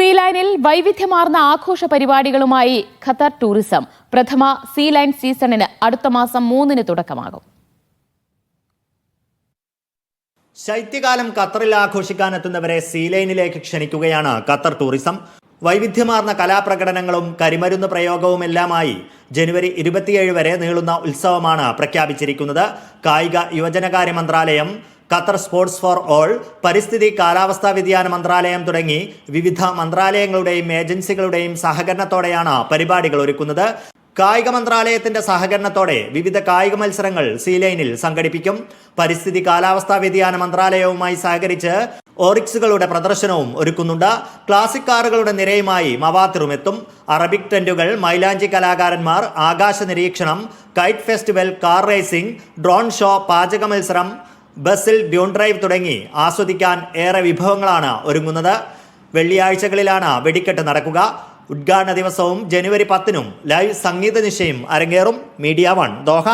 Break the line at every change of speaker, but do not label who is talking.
See ലൈനിൽ വൈവിധ്യമാർന്ന ആഘോഷ പരിപാടികളുമായി ഖത്തർ ടൂറിസം. പ്രഥമ സീ ലൈൻ സീസണിന് അടുത്ത മാസം 3-ന് തുടക്കമാകും.
ശൈത്യകാലം ഖത്തറിൽ ആഘോഷിക്കാനെത്തുന്നവരെ സീ ലൈനിലേക്ക് ക്ഷണിക്കുകയാണ് ഖത്തർ ടൂറിസം. വൈവിധ്യമാർന്ന കലാപ്രകടനങ്ങളും കരിമരുന്ന് പ്രയോഗവുമെല്ലാമായി ജനുവരി 27 വരെ നീളുന്ന ഉത്സവമാണ് പ്രഖ്യാപിച്ചിരിക്കുന്നത്. കായിക യുവജനകാര്യ മന്ത്രാലയം, ഖത്തർ സ്പോർട്സ് ഫോർ ഓൾ, പരിസ്ഥിതി കാലാവസ്ഥാ വ്യതിയാന മന്ത്രാലയം തുടങ്ങി വിവിധ മന്ത്രാലയങ്ങളുടെയും ഏജൻസികളുടെയും സഹകരണത്തോടെയാണ് പരിപാടികൾ ഒരുക്കുന്നത്. കായിക മന്ത്രാലയത്തിന്റെ സഹകരണത്തോടെ വിവിധ കായിക മത്സരങ്ങൾ സീ ലൈനിൽ സംഘടിപ്പിക്കും. പരിസ്ഥിതി കാലാവസ്ഥാ വ്യതിയാന മന്ത്രാലയവുമായി സഹകരിച്ച് ഓറിക്സുകളുടെ പ്രദർശനവും ഒരുക്കുന്നുണ്ട്. ക്ലാസിക് കാറുകളുടെ നിരയുമായി മവാത്തിറും എത്തും. അറബിക് ടെന്റുകൾ, മൈലാഞ്ചി കലാകാരന്മാർ, ആകാശ നിരീക്ഷണം, kite festival, car racing, drone show, പാചക മത്സരം, ബസ്സിൽ ഡ്യൂൺ ഡ്രൈവ് തുടങ്ങി ആസ്വദിക്കാൻ ഏറെ വിഭവങ്ങളാണ് ഒരുങ്ങുന്നത്. വെള്ളിയാഴ്ചകളിലാണ് വെടിക്കെട്ട് നടക്കുക. ഉദ്ഘാടന ദിവസവും ജനുവരി 10-നും ലൈവ് സംഗീത നിശയും അരങ്ങേറും. Media 1 Doha.